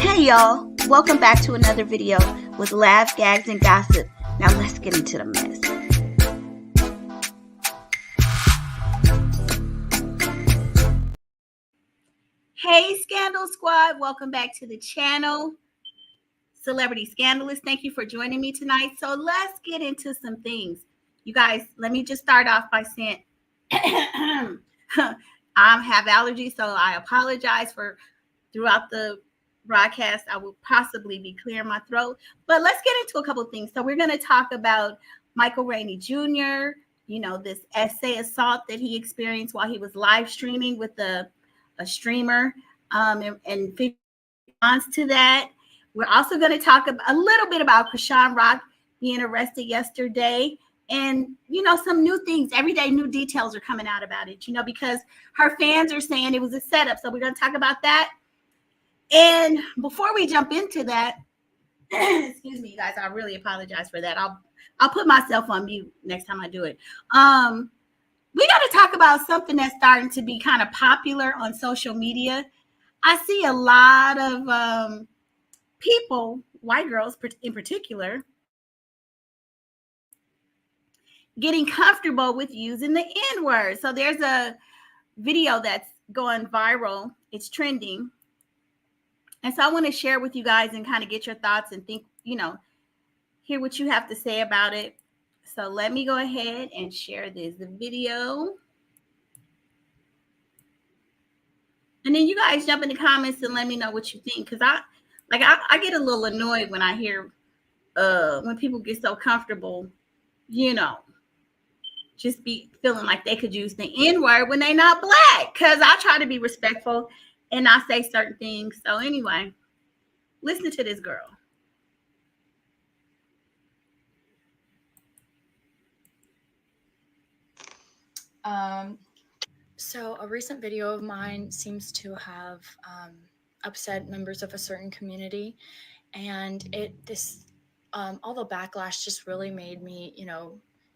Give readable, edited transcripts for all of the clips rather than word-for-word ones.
Hey y'all, welcome back to another video with laughs, gags, and gossip. Now let's get into the mess. Hey Scandal Squad, welcome back to the channel. Celebrity Scandalist, thank you for joining me tonight. So let's get into some things. You guys, let me just start off by saying I have allergies, so I apologize for throughout the broadcast I will possibly be clearing my throat. But let's get into a couple of things. So we're going to talk about Michael Rainey Jr., this essay assault that he experienced while he was live streaming with a streamer, and response to that. We're also going to talk a little bit about Chrisean being arrested yesterday. And, some new things, every day new details are coming out about it, because her fans are saying it was a setup. So we're going to talk about that. And before we jump into that, excuse me, guys, I really apologize for that. I'll put myself on mute next time I do it. We got to talk about something that's starting to be kind of popular on social media. I see a lot of people, white girls in particular, getting comfortable with using the N-word. So there's a video that's going viral. It's trending. And so I want to share with you guys and kind of get your thoughts and think, hear what you have to say about it. So let me go ahead and share the video. And then you guys jump in the comments and let me know what you think. Because I get a little annoyed when I hear when people get so comfortable, just be feeling like they could use the N-word when they're not black. Because I try to be respectful and not say certain things. So anyway, listen to this girl. So a recent video of mine seems to have upset members of a certain community, and all the backlash just really made me,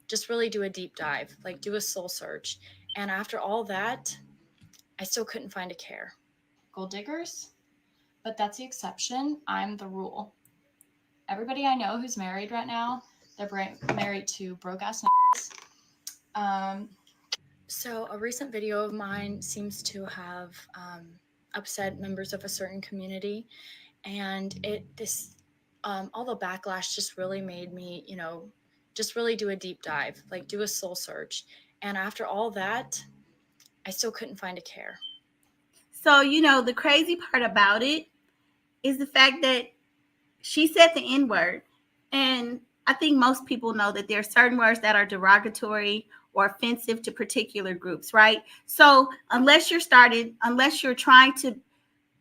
just really do a deep dive, like do a soul search. And after all that, I still couldn't find a care. Gold diggers, but that's the exception. I'm the rule. Everybody I know who's married right now, they're married to broke-ass n***s. So a recent video of mine seems to have upset members of a certain community, and all the backlash just really made me, just really do a deep dive, like do a soul search. And after all that, I still couldn't find a care. So, the crazy part about it is the fact that she said the N-word. And I think most people know that there are certain words that are derogatory or offensive to particular groups, right? So unless you're trying to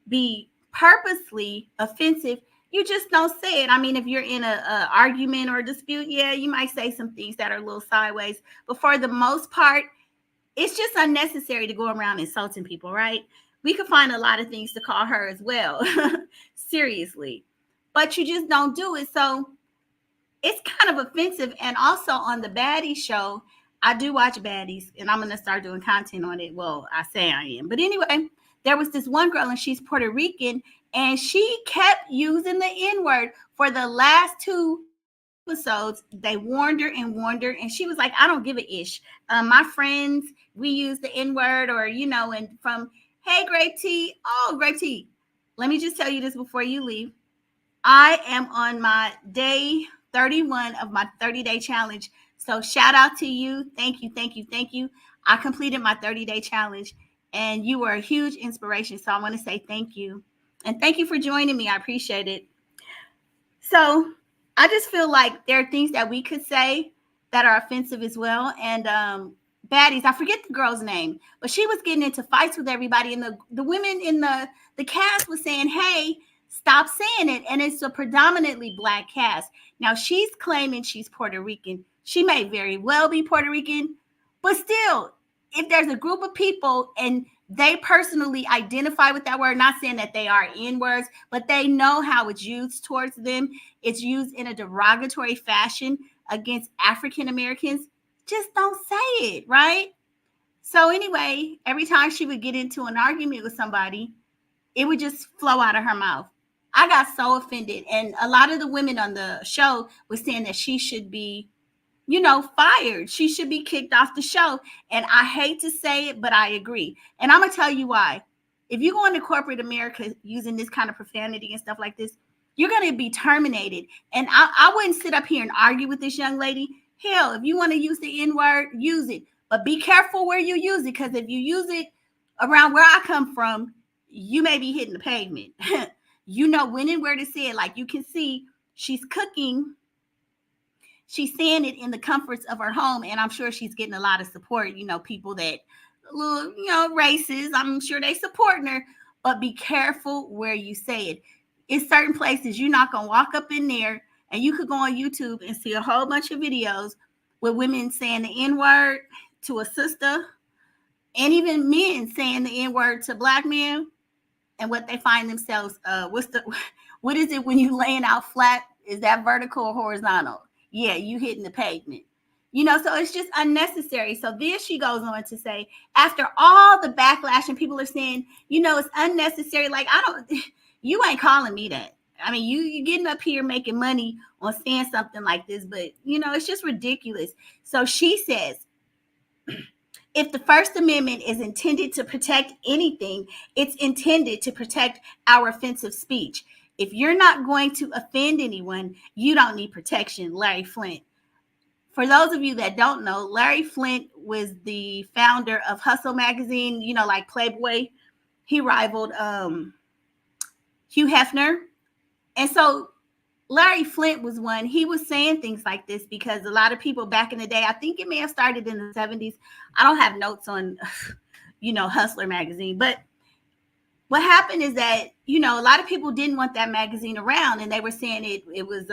be purposely offensive, you just don't say it. I mean, if you're in a argument or a dispute, yeah, you might say some things that are a little sideways. But for the most part, it's just unnecessary to go around insulting people, right? We could find a lot of things to call her as well. Seriously. But you just don't do it. So it's kind of offensive. And also on the Baddies show, I do watch Baddies, and I'm going to start doing content on it. Well, I say I am. But anyway, there was this one girl, and she's Puerto Rican, and she kept using the N-word for the last 2 episodes. They warned her, and she was like, I don't give a ish. My friends, we use the N-word, or, and from, hey, Grape Tea. Oh, Grape Tea. Let me just tell you this before you leave. I am on my day 31 of my 30-day challenge. So shout out to you. Thank you, thank you, thank you. I completed my 30-day challenge, and you were a huge inspiration. So I want to say thank you. And thank you for joining me. I appreciate it. So I just feel like there are things that we could say that are offensive as well. And Baddies, I forget the girl's name, but she was getting into fights with everybody. And the women in the cast was saying, hey, stop saying it. And it's a predominantly black cast. Now, she's claiming she's Puerto Rican. She may very well be Puerto Rican, but still, if there's a group of people and they personally identify with that word, not saying that they are N-words, but they know how it's used towards them. It's used in a derogatory fashion against African Americans. Just don't say it, right? So anyway, every time she would get into an argument with somebody, it would just flow out of her mouth. I got so offended. And a lot of the women on the show was saying that she should be, fired. She should be kicked off the show. And I hate to say it, but I agree. And I'm going to tell you why. If you go into corporate America using this kind of profanity and stuff like this, you're going to be terminated. And I wouldn't sit up here and argue with this young lady. Hell, if you want to use the N word, use it. But be careful where you use it, because if you use it around where I come from, you may be hitting the pavement. You know when and where to say it. Like you can see, she's cooking. She's saying it in the comforts of her home, and I'm sure she's getting a lot of support. People that, racist, I'm sure they supporting her. But be careful where you say it. In certain places, you're not gonna walk up in there, and you could go on YouTube and see a whole bunch of videos with women saying the N word to a sister, and even men saying the N word to black men, and what they find themselves. What is it when you laying out flat? Is that vertical or horizontal? Yeah, you hitting the pavement. So it's just unnecessary. So then she goes on to say, after all the backlash and people are saying, it's unnecessary. Like, you ain't calling me that. I mean, you getting up here making money on saying something like this, but it's just ridiculous. So she says, if the First Amendment is intended to protect anything, it's intended to protect our offensive speech. If you're not going to offend anyone, you don't need protection. Larry Flynt. For those of you that don't know, Larry Flynt was the founder of Hustle magazine, like Playboy. He rivaled Hugh Hefner. And so Larry Flynt was one. He was saying things like this because a lot of people back in the day, I think it may have started in the 70s. I don't have notes on, Hustler magazine. But what happened is that, a lot of people didn't want that magazine around, and they were saying it was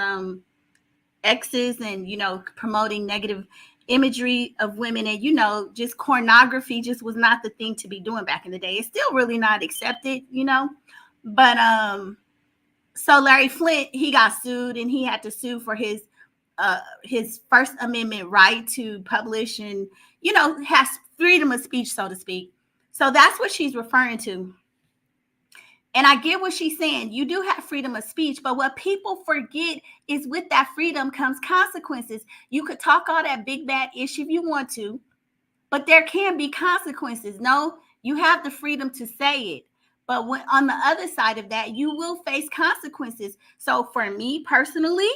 exes and, promoting negative imagery of women, and, just pornography just was not the thing to be doing back in the day. It's still really not accepted, but so Larry Flynt, he got sued, and he had to sue for his First Amendment right to publish and, has freedom of speech, so to speak. So that's what she's referring to. And I get what she's saying. You do have freedom of speech, but what people forget is with that freedom comes consequences. You could talk all that big bad ish if you want to, but there can be consequences. No, you have the freedom to say it. But when on the other side of that, you will face consequences. So for me personally,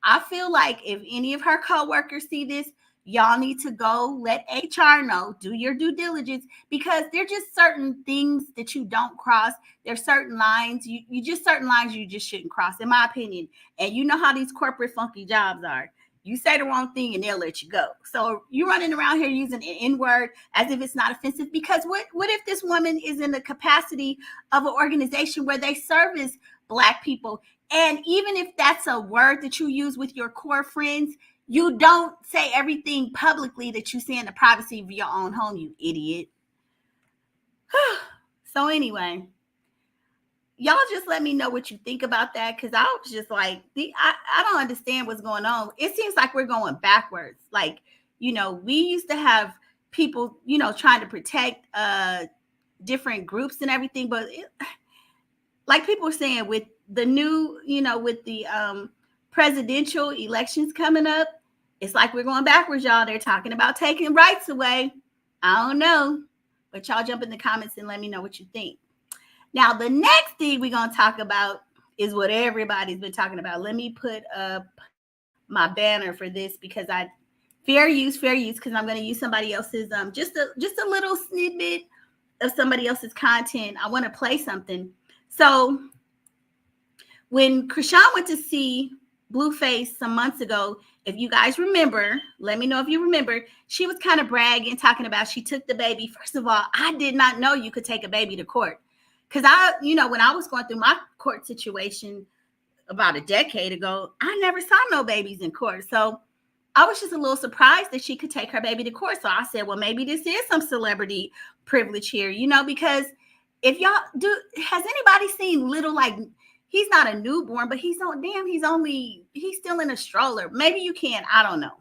I feel like if any of her coworkers see this, y'all need to go let HR know, do your due diligence, because there are just certain things that you don't cross. There's certain lines, you just certain lines you just shouldn't cross, in my opinion. And you know how these corporate funky jobs are. You say the wrong thing and they'll let you go. So you're running around here using an N-word as if it's not offensive, because what if this woman is in the capacity of an organization where they service Black people? And even if that's a word that you use with your core friends, you don't say everything publicly that you say in the privacy of your own home, you idiot. So anyway, y'all just let me know what you think about that, because I was just like, I don't understand what's going on. It seems like we're going backwards. Like, we used to have people, trying to protect different groups and everything, but like people are saying, with the new, with the presidential elections coming up, it's like we're going backwards, y'all. They're talking about taking rights away. I don't know, but y'all jump in the comments and let me know what you think. Now, the next thing we're going to talk about is what everybody's been talking about. Let me put up my banner for this, because fair use, because I'm going to use somebody else's, just a little snippet of somebody else's content. I want to play something. So when Chrisean went to see Blueface some months ago, if you guys remember, let me know if you remember, she was kind of bragging, talking about she took the baby. First of all, I did not know you could take a baby to court. Because when I was going through my court situation about a decade ago, I never saw no babies in court. So I was just a little surprised that she could take her baby to court. So I said, well, maybe this is some celebrity privilege here, because if y'all has anybody seen little, like, he's not a newborn, but he's still in a stroller. Maybe you can, I don't know.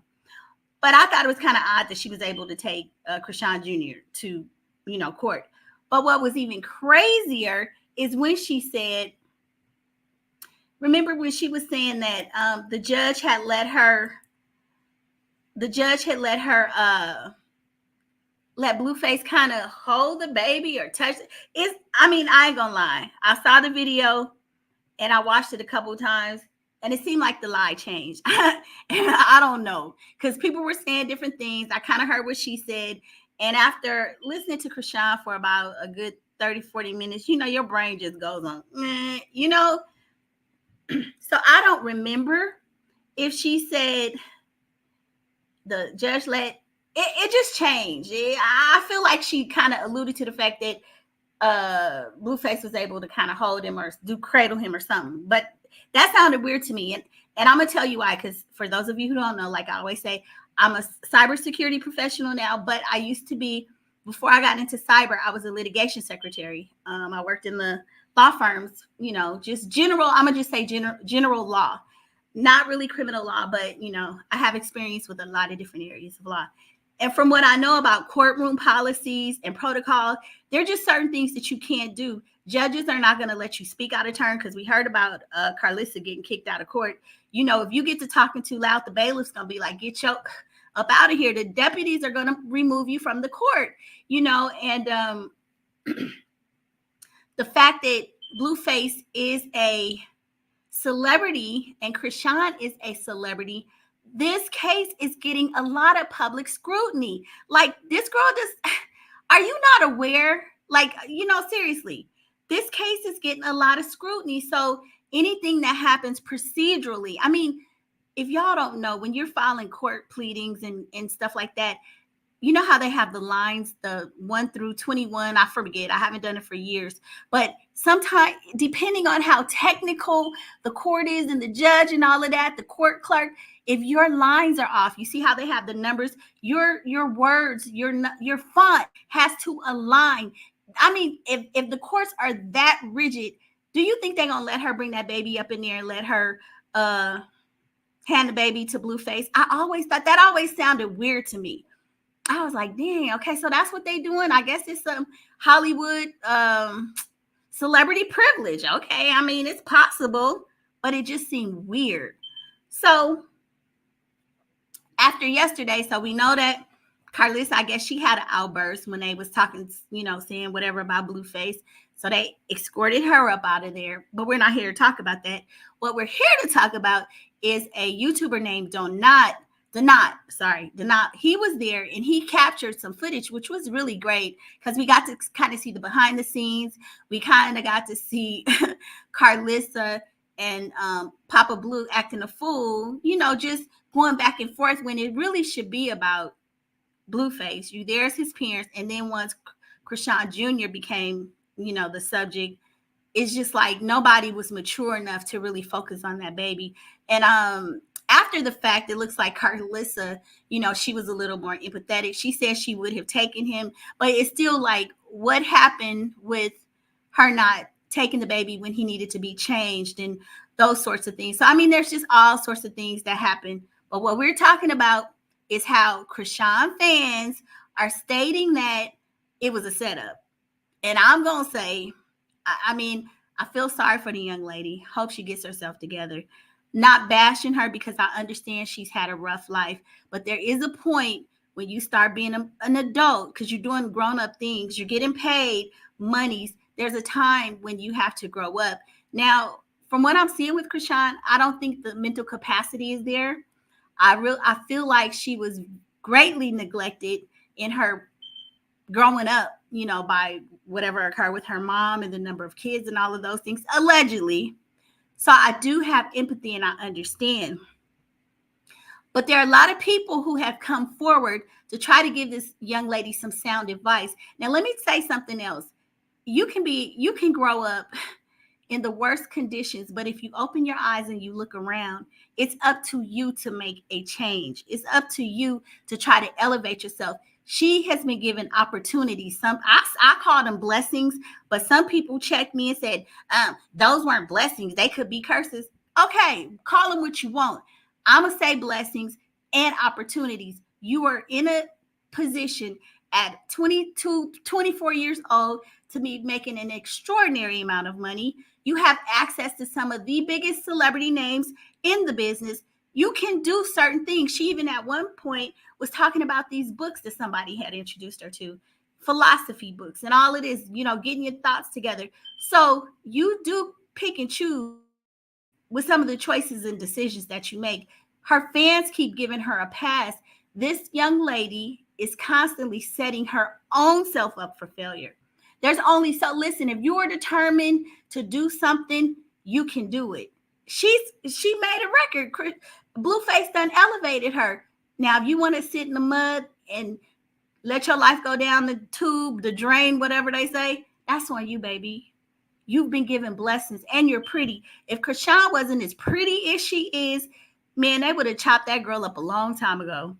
But I thought it was kind of odd that she was able to take Chrisean Jr. to, court. But what was even crazier is when she said, remember when she was saying that the judge had let her let Blueface kind of hold the baby or touch it. I mean, I ain't gonna lie. I saw the video and I watched it a couple of times, and it seemed like the lie changed. And I don't know, because people were saying different things. I kind of heard what she said. And after listening to Chrisean for about a good 30, 40 minutes, your brain just goes on, So I don't remember if she said the judge let it just changed. I feel like she kind of alluded to the fact that Blueface was able to kind of hold him or cradle him or something. But that sounded weird to me. And I'm going to tell you why, because for those of you who don't know, like I always say, I'm a cybersecurity professional now, but I used to be, before I got into cyber, I was a litigation secretary. I worked in the law firms, just general, I'm going to just say general law, not really criminal law, but, I have experience with a lot of different areas of law. And from what I know about courtroom policies and protocol, there are just certain things that you can't do. Judges are not going to let you speak out of turn, because we heard about Carlissa getting kicked out of court. If you get to talking too loud, the bailiff's going to be like, get your up out of here. The deputies are going to remove you from the court, and the fact that Blueface is a celebrity and Chrisean is a celebrity, this case is getting a lot of public scrutiny. Like, this girl just, are you not aware? Like, seriously, this case is getting a lot of scrutiny. So anything that happens procedurally, I mean, if y'all don't know, when you're filing court pleadings and stuff like that, you know how they have the lines, the 1 through 21. I forget. I haven't done it for years. But sometimes, depending on how technical the court is and the judge and all of that, the court clerk, if your lines are off, you see how they have the numbers, your words, your font has to align. I mean, if the courts are that rigid, do you think they're going to let her bring that baby up in there and let her hand the baby to Blueface? I always thought that always sounded weird to me. I was like, dang, okay, so that's what they doing. I guess it's some Hollywood celebrity privilege. Okay, I mean, it's possible, but it just seemed weird. So after yesterday, so we know that Carlissa, I guess she had an outburst when they was talking, saying whatever about Blueface. So they escorted her up out of there. But we're not here to talk about that. What we're here to talk about is a YouTuber named Donat. He was there and he captured some footage, which was really great because we got to kind of see the behind the scenes. We kind of got to see Carlissa and Papa Blue acting a fool, just going back and forth when it really should be about Blueface. You there as his parents, and then once Chrisean Jr. became, the subject, it's just like nobody was mature enough to really focus on that baby. And after the fact, it looks like Carlissa, she was a little more empathetic. She said she would have taken him, but it's still like, what happened with her not taking the baby when he needed to be changed and those sorts of things. So, I mean, there's just all sorts of things that happen. But what we're talking about is how Chrisean fans are stating that it was a setup. And I'm going to say, I mean, I feel sorry for the young lady. Hope she gets herself together. Not bashing her, because I understand she's had a rough life. But there is a point when you start being an adult, because you're doing grown-up things. You're getting paid monies. There's a time when you have to grow up. Now, from what I'm seeing with Chrisean, I don't think the mental capacity is there. I feel like she was greatly neglected in her growing up, by whatever occurred with her mom and the number of kids and all of those things, allegedly. So I do have empathy and I understand. But there are a lot of people who have come forward to try to give this young lady some sound advice. Now, let me say something else. You can grow up in the worst conditions, but if you open your eyes and you look around, it's up to you to make a change. It's up to you to try to elevate yourself. She has been given opportunities. I call them blessings, but some people checked me and said, those weren't blessings. They could be curses. Okay, call them what you want. I'm going to say blessings and opportunities. You are in a position at 22, 24 years old to be making an extraordinary amount of money. You have access to some of the biggest celebrity names in the business. You can do certain things. She even at one point was talking about these books that somebody had introduced her to, philosophy books, and all it is, getting your thoughts together. So you do pick and choose with some of the choices and decisions that you make. Her fans keep giving her a pass. This young lady is constantly setting her own self up for failure. There's only so listen, if you are determined to do something, you can do it. She made a record. Blueface done elevated her. Now, if you want to sit in the mud and let your life go down the tube, the drain, whatever they say, that's on you, baby. You've been given blessings and you're pretty. If Chrisean wasn't as pretty as she is, man, they would have chopped that girl up a long time ago.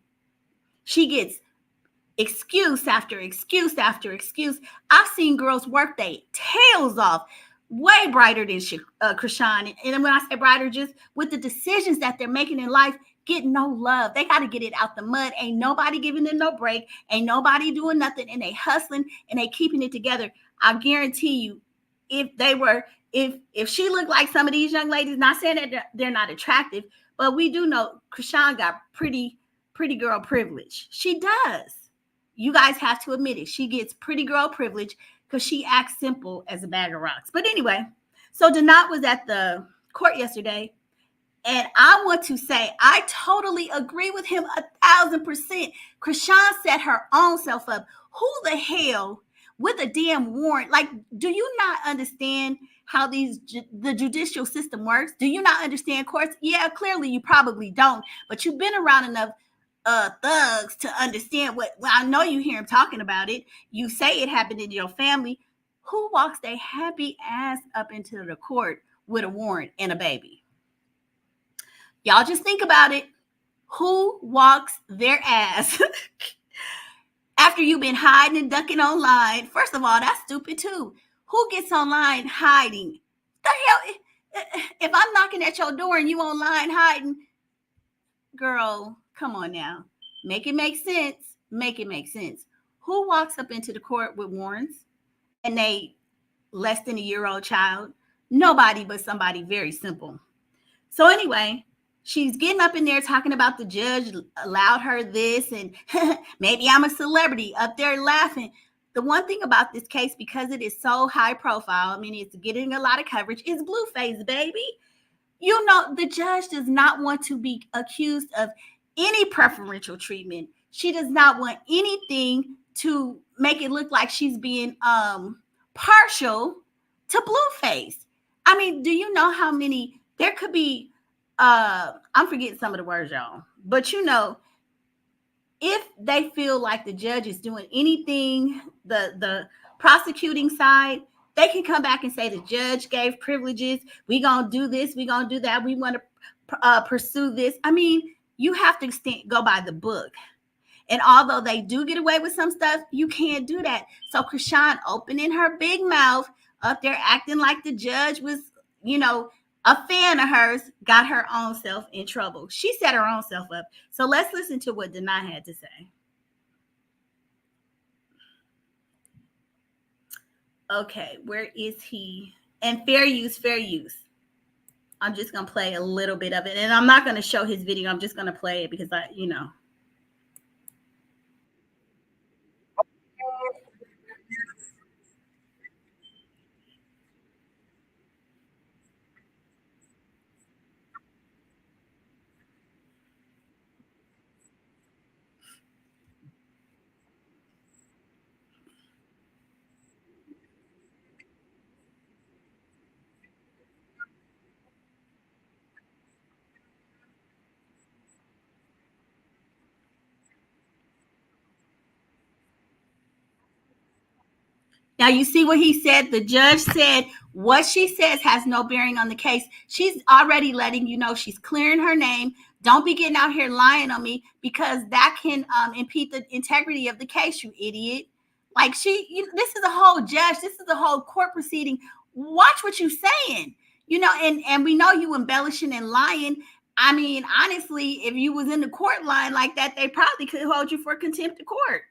She gets excuse after excuse after excuse. I've seen girls work their tails off, way brighter than Chrisean. And when I say brighter, just with the decisions that they're making in life, get no love. They got to get it out the mud. Ain't nobody giving them no break. Ain't nobody doing nothing. And they hustling and they keeping it together. I guarantee you, if she looked like some of these young ladies, not saying that they're not attractive, but we do know Chrisean got pretty girl privilege. She does. You guys have to admit it. She gets pretty girl privilege because she acts simple as a bag of rocks. But anyway, so Donat was at the court yesterday, and I want to say I totally agree with him 1,000%. Chrisean set her own self up. Who the hell with a damn warrant? Like, do you not understand how the judicial system works? Do you not understand courts? Yeah, clearly you probably don't, but you've been around enough thugs to understand what I know. You hear him talking about it. You say it happened in your family. Who walks their happy ass up into the court with a warrant and a baby? Y'all just think about it. Who walks their ass after you've been hiding and ducking online? First of all, that's stupid too. Who gets online hiding? The hell? If I'm knocking at your door and you online hiding, girl, come on now. Make it make sense. Make it make sense. Who walks up into the court with warrants and they less than a year old child? Nobody but somebody very simple. So anyway, she's getting up in there talking about the judge allowed her this and maybe I'm a celebrity, up there laughing. The one thing about this case, because it is so high profile, I mean, it's getting a lot of coverage, is Blueface, baby. You know, the judge does not want to be accused of any preferential treatment. She does not want anything to make it look like she's being partial to Blueface. I mean, do you know how many there could be? I'm forgetting some of the words, y'all, but if they feel like the judge is doing anything, the prosecuting side, they can come back and say the judge gave privileges. We gonna do this. We gonna do that. We want to pursue this. I mean, you have to go by the book. And although they do get away with some stuff, you can't do that. So Chrisean opening her big mouth up there, acting like the judge was, a fan of hers, got her own self in trouble. She set her own self up. So let's listen to what Denai had to say. Okay, where is he? And fair use, fair use. I'm just going to play a little bit of it. And I'm not going to show his video. I'm just going to play it because Now, you see what he said? The judge said what she says has no bearing on the case. She's already letting you know she's clearing her name. Don't be getting out here lying on me because that can impede the integrity of the case, you idiot. Like this is a whole judge. This is a whole court proceeding. Watch what you're saying, and we know you embellishing and lying. I mean, honestly, if you was in the court line like that, they probably could hold you for contempt of court.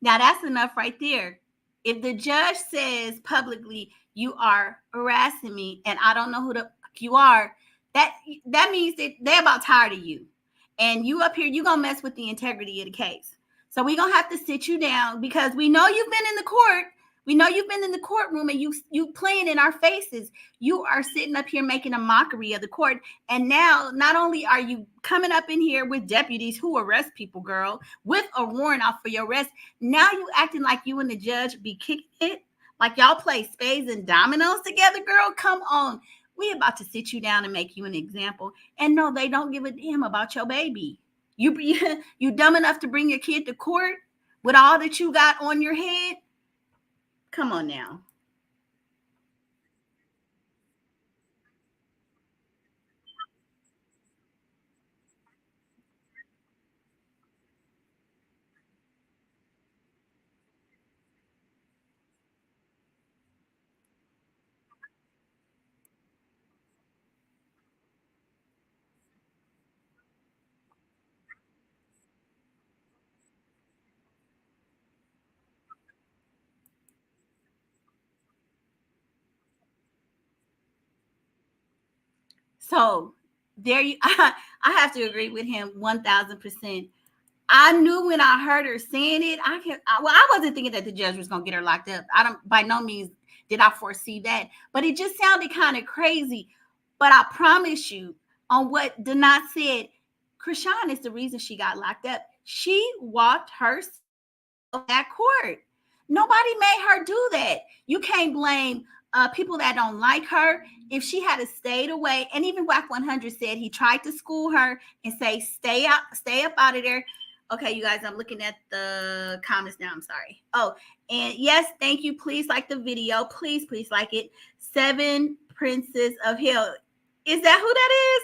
Now that's enough right there. If the judge says publicly, you are harassing me and I don't know who the fuck you are, that means that they're about tired of you. And you up here, you gonna mess with the integrity of the case. So we're gonna have to sit you down because we know you've been in the court. We know you've been in the courtroom and you playing in our faces. You are sitting up here making a mockery of the court. And now not only are you coming up in here with deputies who arrest people, girl, with a warrant out for your arrest, now you acting like you and the judge be kicking it, like y'all play spades and dominoes together, girl. Come on. We about to sit you down and make you an example. And no, they don't give a damn about your baby. You dumb enough to bring your kid to court with all that you got on your head? Come on now. So there you I have to agree with him 1000%. I knew when I heard her saying it, I wasn't thinking that the judge was gonna get her locked up. I don't by no means did I foresee that, but it just sounded kind of crazy. But I promise you, on what Donat said, Chrisean is the reason she got locked up. She walked her that court. Nobody made her do that. You can't blame people that don't like her. If she had stayed away, and even Whack 100 said he tried to school her and say, stay up out of there. Okay, you guys, I'm looking at the comments now. I'm sorry. Oh, and yes, thank you. Please like the video. Please like it. 7 Princes of Hell. Is that who that is?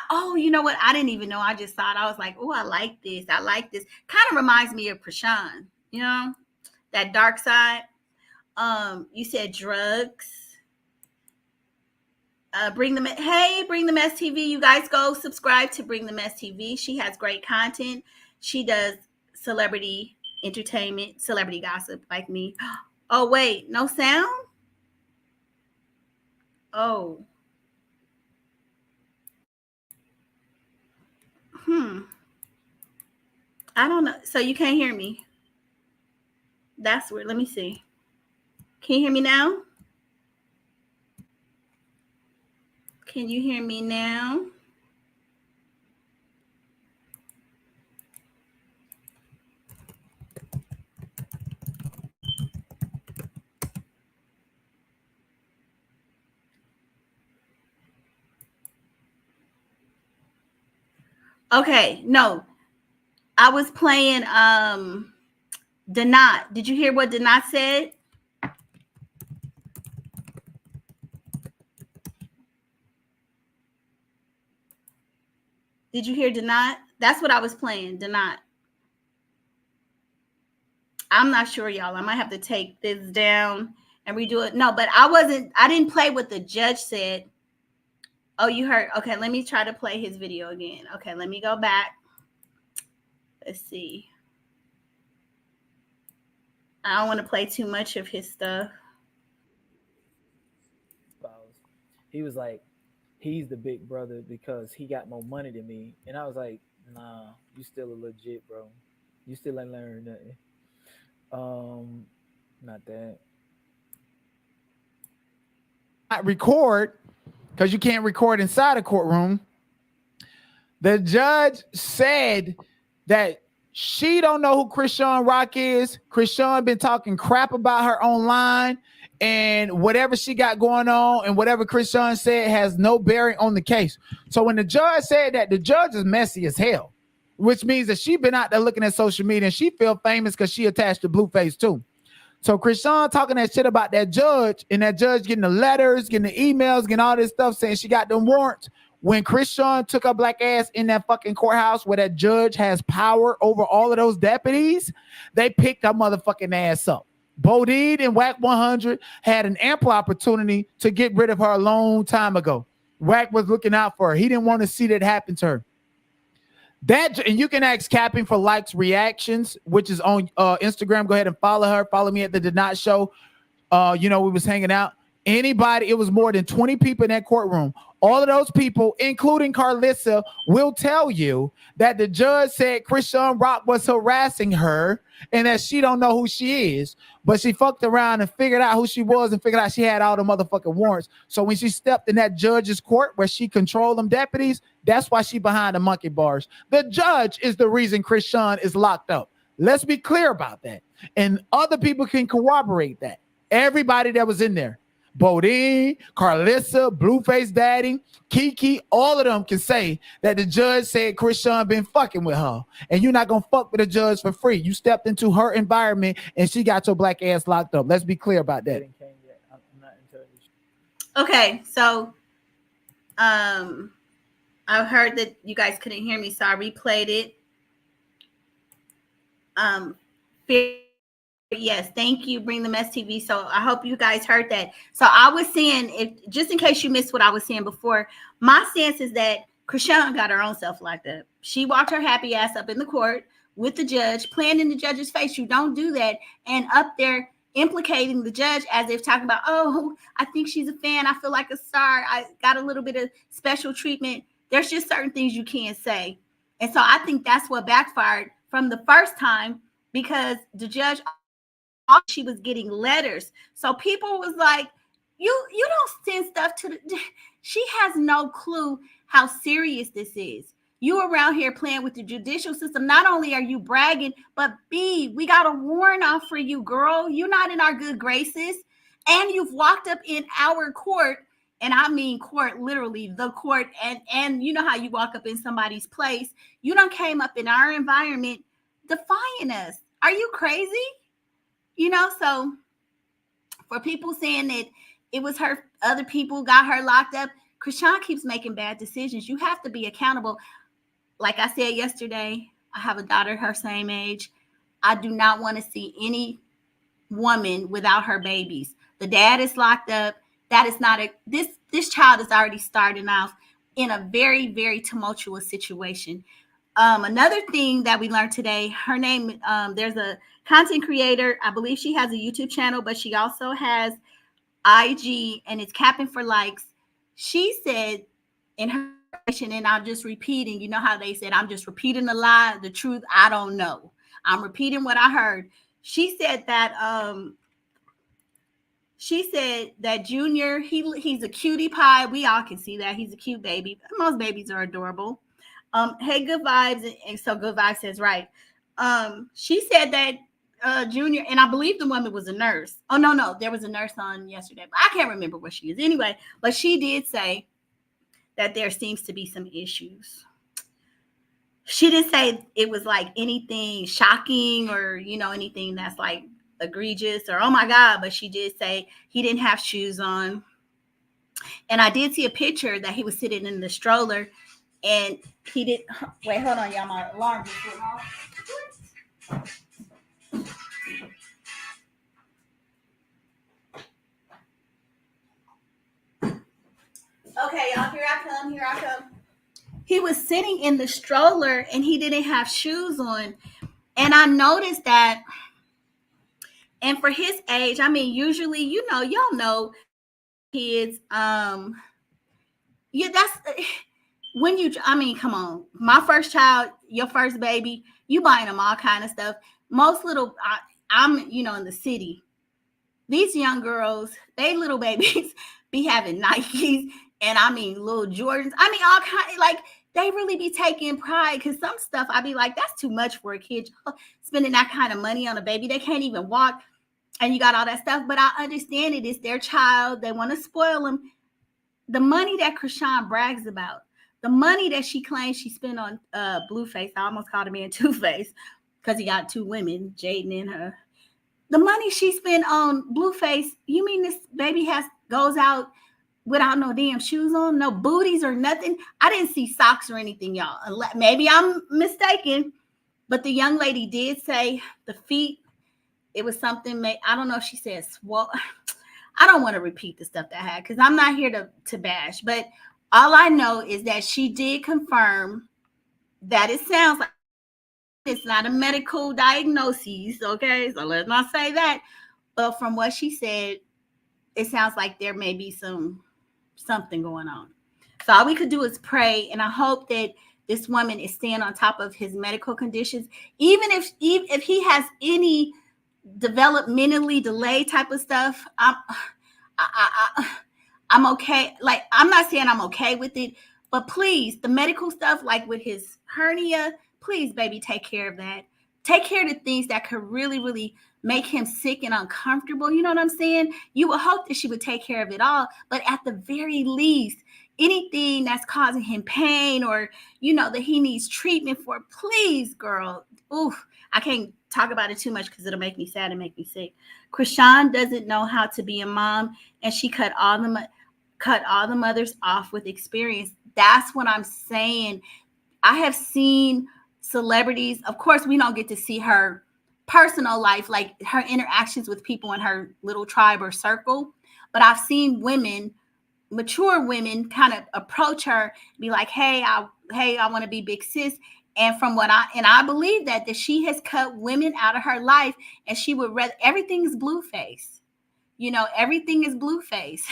Oh, you know what? I didn't even know. I just saw it. I was like, oh, I like this. I like this. Kind of reminds me of Chrisean, you know, that dark side. You said drugs. Bring the Mess TV. You guys go subscribe to Bring the Mess TV. She has great content. She does celebrity entertainment, celebrity gossip like me. Oh, wait, no sound? Oh. I don't know. So you can't hear me. That's weird. Let me see. Can you hear me now? Can you hear me now? Okay, no. I was playing Donat. Did you hear what Donat said? Did you hear Donat? That's what I was playing, Donat. I'm not sure, y'all. I might have to take this down and redo it. No, but I didn't play what the judge said. Oh, you heard. Okay, let me try to play his video again. Okay, let me go back. Let's see. I don't want to play too much of his stuff. He was like, he's the big brother because he got more money than me. And I was like, nah, you still a legit, bro. You still ain't learned nothing. Not that. Not record because you can't record inside a courtroom. The judge said that she don't know who Chrisean Rock is. Chrisean been talking crap about her online, and whatever she got going on and whatever Chrisean said has no bearing on the case. So when the judge said that, the judge is messy as hell, which means that she been out there looking at social media and she feel famous because she attached to Blueface too. So Chrisean talking that shit about that judge, and that judge getting the letters, getting the emails, getting all this stuff saying she got them warrants. When Chrisean took her black ass in that fucking courthouse where that judge has power over all of those deputies, they picked her motherfucking ass up. Bodine and Whack 100 had an ample opportunity to get rid of her a long time ago. Whack was looking out for her. He didn't want to see that happen to her. That, and you can ask Capping for likes reactions, which is on Instagram. Go ahead and follow her. Follow me at the Did Not Show. We was hanging out. Anybody, it was more than 20 people in that courtroom. All of those people, including Carlissa, will tell you that the judge said Chrisean Rock was harassing her and that she don't know who she is, but she fucked around and figured out who she was and figured out she had all the motherfucking warrants. So when she stepped in that judge's court where she controlled them deputies, that's why she behind the monkey bars. The judge is the reason Chrisean is locked up. Let's be clear about that. And other people can corroborate that. Everybody that was in there. Bodine, Carlissa, Blueface Daddy, Kiki, all of them can say that the judge said Chrisean been fucking with her. And you're not going to fuck with the judge for free. You stepped into her environment and she got your black ass locked up. Let's be clear about that. Okay, so I heard that you guys couldn't hear me, so I replayed it. Yes, thank you. Bring the mess TV. So I hope you guys heard that. So I was saying, if just in case you missed what I was saying before, my stance is that Chrisean got her own self locked up. She walked her happy ass up in the court with the judge, playing in the judge's face. You don't do that. And up there implicating the judge as if talking about, oh, I think she's a fan. I feel like a star. I got a little bit of special treatment. There's just certain things you can't say. And so I think that's what backfired from the first time, because the judge, she was getting letters. So people was like, you don't send stuff to the, she has no clue how serious this is. You around here playing with the judicial system. Not only are you bragging, but B, we got a warrant out for you, girl. You're not in our good graces. And you've walked up in our court, and I mean court, literally the court. And you know how you walk up in somebody's place. You done came up in our environment defying us. Are you crazy? So for people saying that it was her, other people got her locked up, Chrisean keeps making bad decisions. You have to be accountable. Like I said yesterday, I have a daughter her same age. I do not want to see any woman without her babies. The dad is locked up. That is not this child is already starting off in a very, very tumultuous situation. Another thing that we learned today, her name, there's a content creator. I believe she has a YouTube channel, but she also has IG, and it's Capping for Likes. She said in her, and I'm just repeating, you know how they said, I'm just repeating the lie, the truth, I don't know. I'm repeating what I heard. She said that Junior, he's a cutie pie. We all can see that. He's a cute baby. Most babies are adorable. Hey, good vibes. And so Good Vibes says, right. She said that Junior, and I believe the woman was a nurse. Oh, no, there was a nurse on yesterday, but I can't remember what she is anyway. But she did say that there seems to be some issues. She didn't say it was like anything shocking or, anything that's like egregious or, oh my God, but she did say he didn't have shoes on. And I did see a picture that he was sitting in the stroller. And he did. Wait, hold on, y'all. My alarm just went off. Okay, y'all. Here I come. He was sitting in the stroller and he didn't have shoes on. And I noticed that. And for his age, I mean, usually, y'all know kids. That's. When come on, my first child, your first baby, you buying them all kind of stuff. Most little, I'm, in the city. These young girls, they little babies be having Nikes and little Jordans. All kind, like they really be taking pride, because some stuff I be like, that's too much for a kid. Spending that kind of money on a baby, they can't even walk, and you got all that stuff. But I understand it is their child. They want to spoil them. The money that Chrisean brags about, the money that she claims she spent on Blueface, I almost called him man Two-Face because he got two women, Jaden and her. The money she spent on Blueface, you mean this baby goes out without no damn shoes on, no booties or nothing? I didn't see socks or anything, y'all. Maybe I'm mistaken, but the young lady did say the feet, it was something, I don't know if she said swole. I don't want to repeat the stuff that I had because I'm not here to bash, but all I know is that she did confirm that it sounds like it's not a medical diagnosis, okay? So let's not say that. But from what she said, it sounds like there may be something going on. So all we could do is pray, and I hope that this woman is staying on top of his medical conditions, even if he has any developmentally delayed type of stuff. I, I'm okay. Like, I'm not saying I'm okay with it, but please, the medical stuff, like with his hernia, please, baby, take care of that. Take care of the things that could really, really make him sick and uncomfortable. You know what I'm saying? You would hope that she would take care of it all, but at the very least, anything that's causing him pain or, that he needs treatment for, please, girl. Oof, I can't talk about it too much because it'll make me sad and make me sick. Chrisean doesn't know how to be a mom, and she cut all the mothers off with experience. That's what I'm saying. I have seen celebrities. Of course, we don't get to see her personal life, like her interactions with people in her little tribe or circle. But I've seen women, mature women, kind of approach her, be like, "Hey, I want to be big sis." And from what I believe that she has cut women out of her life, and she would rather everything is blue face. Everything is blue face.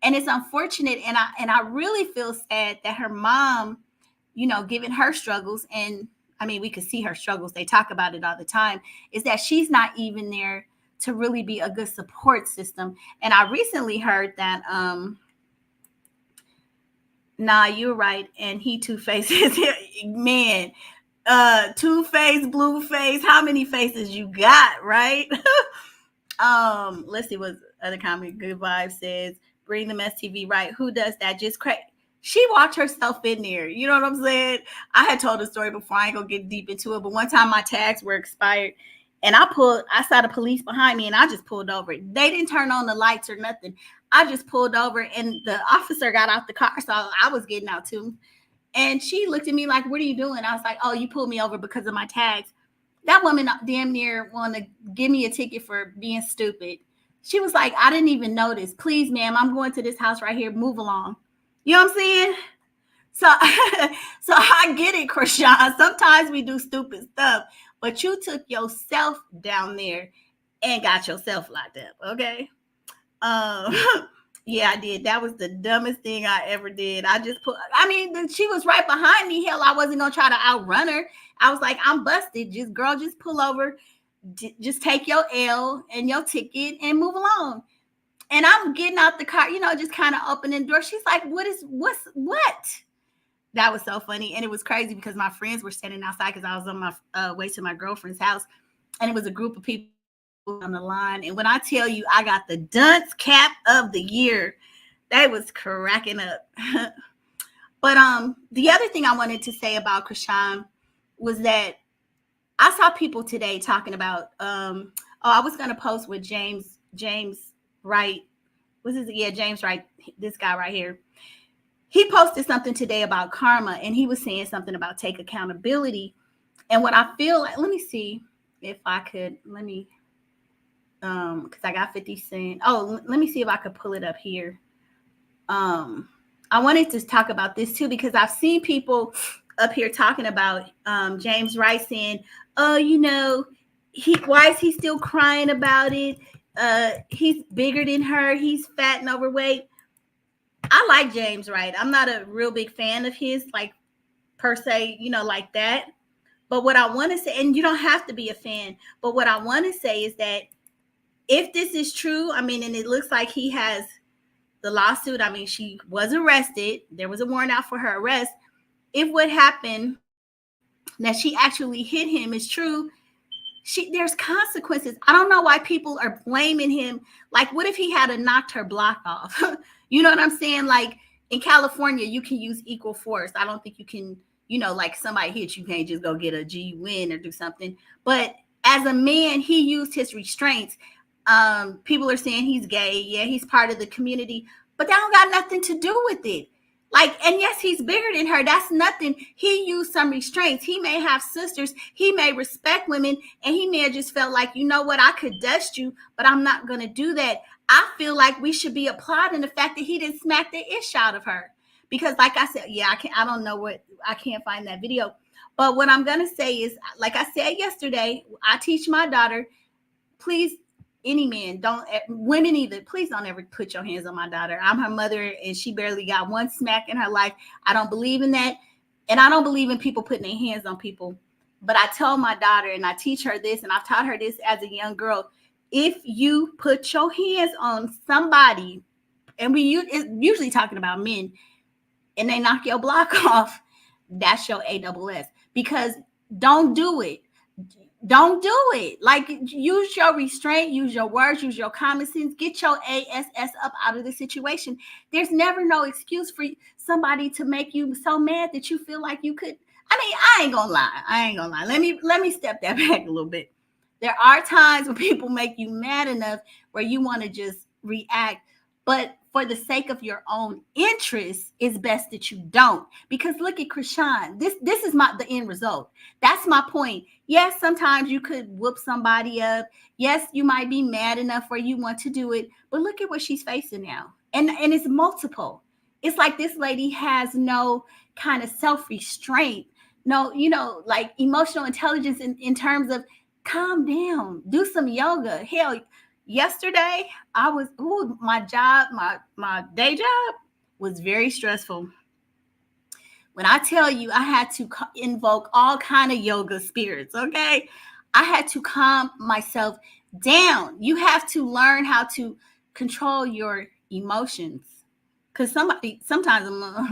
And it's unfortunate, and I really feel sad that her mom, given her struggles, and I mean, we could see her struggles, they talk about it all the time, is that she's not even there to really be a good support system. And I recently heard that nah, you're right, and he two-faced. Man, two-faced, blue face, how many faces you got, right? Let's see what other comment. Good Vibe says, bring them STV, right? Who does that? Just crazy. She walked herself in there. You know what I'm saying? I had told a story before. I ain't gonna get deep into it, but one time my tags were expired, and I saw the police behind me, and I just pulled over. They didn't turn on the lights or nothing. I just pulled over, and the officer got out the car, so I was getting out too. And she looked at me like, "What are you doing?" I was like, "Oh, you pulled me over because of my tags." That woman damn near wanted to give me a ticket for being stupid. She was like, "I didn't even notice. Please, ma'am, I'm going to this house right here. Move along." You know what I'm saying? So, so I get it, Chrisean. Sometimes we do stupid stuff, but you took yourself down there and got yourself locked up. Okay. Um, yeah, I did. That was the dumbest thing I ever did. She was right behind me. Hell, I wasn't gonna try to outrun her. I was like, I'm busted. Just pull over. Just take your L and your ticket and move along. And I'm getting out the car, just kind of opening the door. She's like, what? That was so funny. And it was crazy because my friends were standing outside because I was on my way to my girlfriend's house. And it was a group of people on the line. And when I tell you I got the dunce cap of the year, that was cracking up. But the other thing I wanted to say about Chrisean was that I saw people today talking about I was gonna post with James Wright. James Wright, this guy right here. He posted something today about karma, and he was saying something about take accountability. And what I feel like, let me see if I could, because I got 50 Cent. Oh, let me see if I could pull it up here. I wanted to talk about this too, because I've seen people up here talking about James Wright saying, "Oh, why is he still crying about it? He's bigger than her. He's fat and overweight." I like James Wright. I'm not a real big fan of his, like, per se, like that. But what I want to say, and you don't have to be a fan, but what I want to say is that if this is true, and it looks like he has the lawsuit. She was arrested. There was a warrant out for her arrest. If what happened, that she actually hit him, is true, there's consequences. I don't know why people are blaming him. Like, what if he had knocked her block off? You know what I'm saying? Like, in California, you can use equal force. I don't think you can, like somebody hits you, can't just go get a G win or do something. But as a man, he used his restraints. People are saying he's gay. Yeah, he's part of the community, but that don't got nothing to do with it. Like, and yes, he's bigger than her. That's nothing. He used some restraints. He may have sisters. He may respect women, and he may have just felt like, you know what, I could dust you, but I'm not going to do that. I feel like we should be applauding the fact that he didn't smack the ish out of her, Because like I said, yeah, I don't know I can't find that video. But what I'm going to say is, like I said yesterday, I teach my daughter, please, any men, women either, please don't ever put your hands on my daughter. I'm her mother and she barely got one smack in her life. I don't believe in that. And I don't believe in people putting their hands on people. But I tell my daughter, and I teach her this, and I've taught her this as a young girl. If you put your hands on somebody, and it's usually talking about men, and they knock your block off, that's your ASS. Because don't do it. Don't do it. Like, use your restraint, use your words, use your common sense, get your ASS up out of the situation. There's never no excuse for somebody to make you so mad that you feel like you could. I mean, I ain't gonna lie. Let me step that back a little bit. There are times when people make you mad enough where you want to just react, but for the sake of your own interest, it's best that you don't. Because look at Chrisean. This is the end result. That's my point. Yes, sometimes you could whoop somebody up. Yes, you might be mad enough where you want to do it, but look at what she's facing now. And it's multiple. It's like this lady has no kind of self-restraint, no, like emotional intelligence in terms of calm down, do some yoga. Hell, yesterday I was my job, my day job was very stressful. When I tell you I had to invoke all kind of yoga spirits, okay? I had to calm myself down. You have to learn how to control your emotions. Because sometimes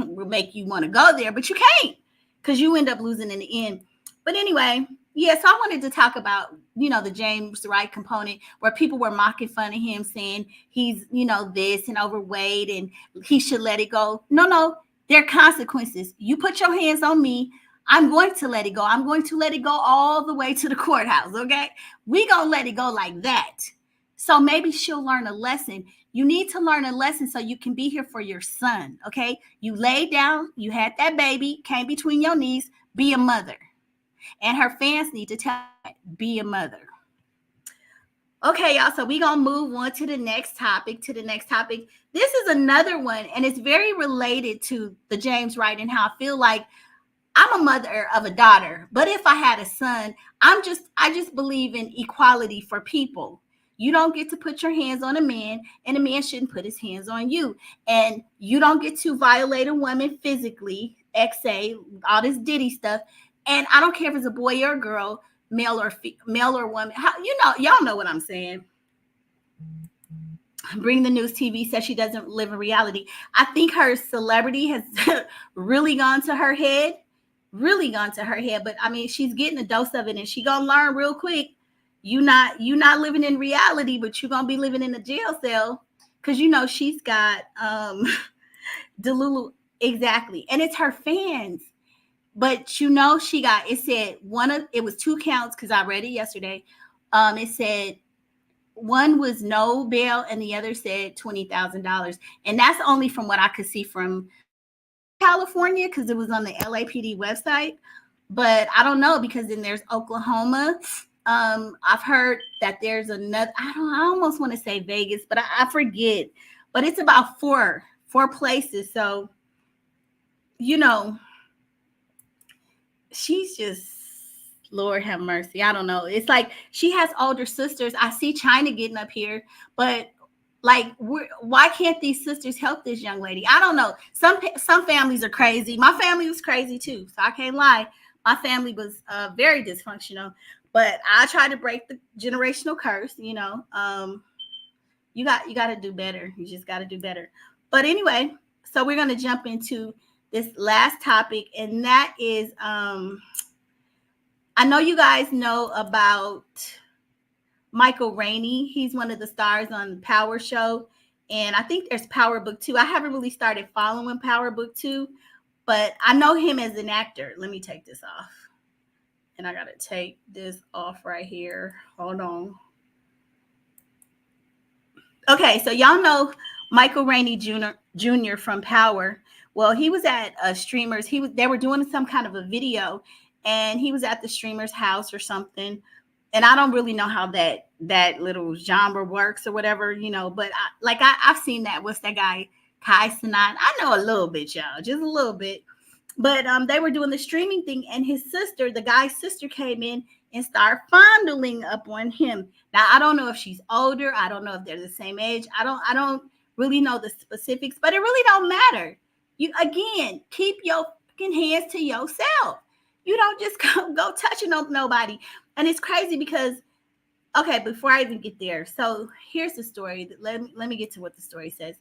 will make you want to go there, but you can't, because you end up losing in the end. But anyway, yes, I wanted to talk about, the James Wright component, where people were mocking fun of him, saying he's, this and overweight and he should let it go. No, there are consequences. You put your hands on me, I'm going to let it go. I'm going to let it go all the way to the courthouse, okay? We gonna let it go like that. So maybe she'll learn a lesson. You need to learn a lesson so you can be here for your son, okay? You laid down, you had that baby, came between your knees, be a mother. And her fans need to tell her, be a mother. Okay, y'all, so we're going to move on to the next topic, This is another one, and it's very related to the James Wright and how I feel like I'm a mother of a daughter, but if I had a son, I just believe in equality for people. You don't get to put your hands on a man, and a man shouldn't put his hands on you. And you don't get to violate a woman physically, XA, all this Diddy stuff. And I don't care if it's a boy or a girl, male or woman. Y'all know what I'm saying. Bring the News TV says she doesn't live in reality. I think her celebrity has really gone to her head. But I mean, she's getting a dose of it, and she gonna learn real quick. You not living in reality, but you're gonna be living in a jail cell, because she's got Delulu, exactly, and it's her fans. But she got, it said it was 2 counts, because I read it yesterday. It said one was no bail and the other said $20,000, and that's only from what I could see from California, because it was on the LAPD website. But I don't know, because then there's Oklahoma. I've heard that there's another, I almost want to say Vegas, but I forget. But it's about four places. So, she's just, Lord have mercy. I don't know. It's like she has older sisters. I see China getting up here, but like, why can't these sisters help this young lady? I don't know. Some families are crazy. My family was crazy too, so I can't lie. My family was very dysfunctional, but I try to break the generational curse. You got to do better. You just got to do better. But anyway, so we're gonna jump into this last topic, and that is, I know you guys know about Michael Rainey. He's one of the stars on Power Show, and I think there's Power Book 2. I haven't really started following Power Book 2, but I know him as an actor. Let me take this off, and I gotta take this off right here. Hold on. Okay, so y'all know Michael Rainey Jr. from Power. Well, he was at streamers. They were doing some kind of a video, and he was at the streamer's house or something. And I don't really know how that little genre works or whatever, but I've seen that. What's that guy? Kai Cenat. I know a little bit, y'all, just a little bit. But they were doing the streaming thing, and his sister, the guy's sister, came in and started fondling up on him. Now, I don't know if she's older. I don't know if they're the same age. I don't really know the specifics, but it really don't matter. You again, keep your fucking hands to yourself. You don't just go touching nobody. And it's crazy because, okay, before I even get there, so here's the story. Let me get to what the story says.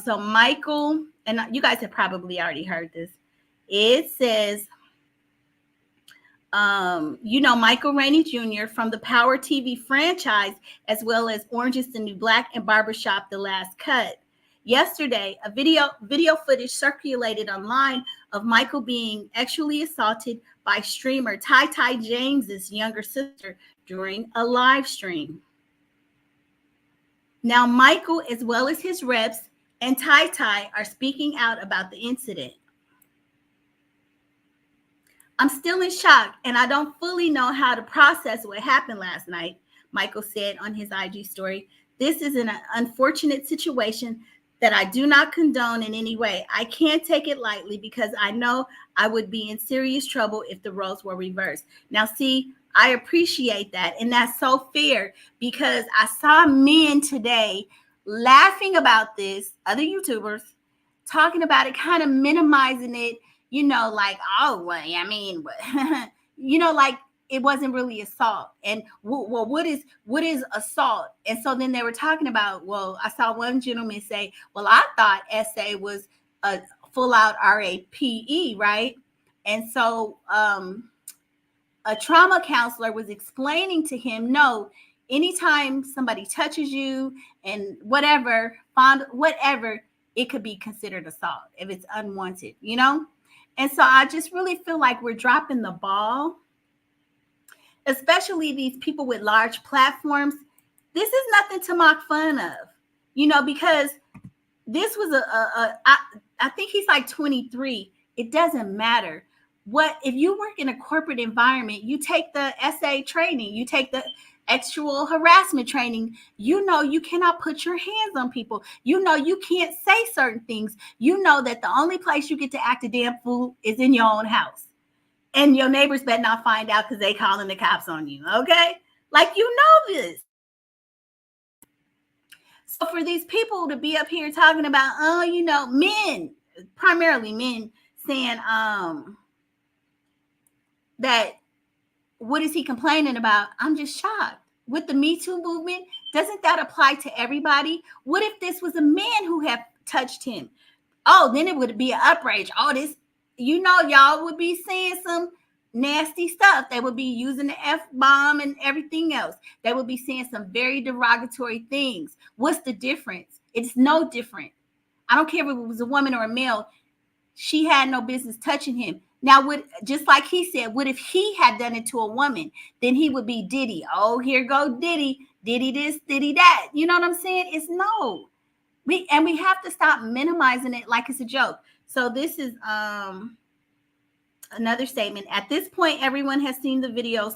So Michael, and you guys have probably already heard this. It says, Michael Rainey Jr. from the Power TV franchise, as well as Orange is the New Black and Barbershop The Last Cut. Yesterday, a video footage circulated online of Michael being actually assaulted by streamer Ty James's younger sister during a live stream. Now, Michael, as well as his reps and Ty are speaking out about the incident. I'm still in shock, and I don't fully know how to process what happened last night, Michael said on his IG story. This is an unfortunate situation that I do not condone in any way. I can't take it lightly because I know I would be in serious trouble if the roles were reversed. Now, see, I appreciate that, and that's so fair because I saw men today laughing about this, other YouTubers, talking about it, kind of minimizing it, like, oh, well, I mean, like it wasn't really assault. And well, what is assault? And so then they were talking about, well, I saw one gentleman say, well, I thought SA was a full out RAPE, right? And so a trauma counselor was explaining to him, no, anytime somebody touches you and whatever, it could be considered assault if it's unwanted, And so I just really feel like we're dropping the ball, especially these people with large platforms. This is nothing to mock fun of, because this was I think he's like 23. It doesn't matter. What if you work in a corporate environment, you take the SA training, you take the sexual harassment training, you cannot put your hands on people. You can't say certain things. You know that the only place you get to act a damn fool is in your own house. And your neighbors better not find out because they calling the cops on you, okay? Like, this. So for these people to be up here talking about, men, primarily men, saying that what is he complaining about? I'm just shocked. With the Me Too movement, doesn't that apply to everybody? What if this was a man who had touched him? Oh, then it would be an outrage. All this, y'all would be saying some nasty stuff. They would be using the F-bomb and everything else. They would be saying some very derogatory things. What's the difference? It's no different. I don't care if it was a woman or a male. She had no business touching him. Now, just like he said, what if he had done it to a woman? Then he would be Diddy. Oh, here go Diddy. Diddy this, Diddy that. You know what I'm saying? It's no. We have to stop minimizing it like it's a joke. So this is another statement. At this point, everyone has seen the video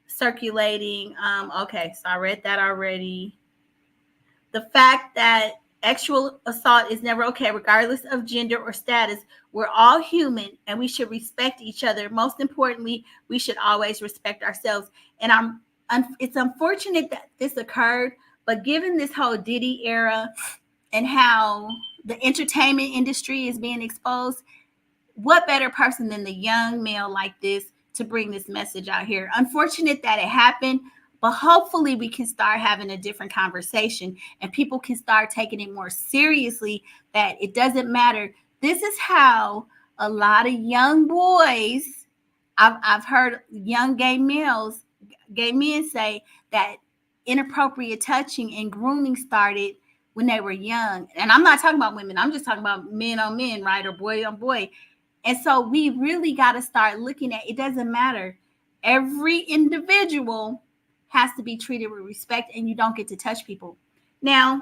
circulating. Okay, so I read that already. The fact that sexual assault is never okay, regardless of gender or status. We're all human, and we should respect each other. Most importantly, we should always respect ourselves. And it's unfortunate that this occurred, but given this whole Diddy era and how the entertainment industry is being exposed, what better person than the young male like this to bring this message out here? Unfortunate that it happened, but hopefully we can start having a different conversation and people can start taking it more seriously, that it doesn't matter. This is how a lot of young boys, I've heard young gay men say that inappropriate touching and grooming started when they were young. And I'm not talking about women. I'm just talking about men on men, right? Or boy on boy. And so we really got to start looking at, it doesn't matter. Every individual has to be treated with respect, and you don't get to touch people. Now,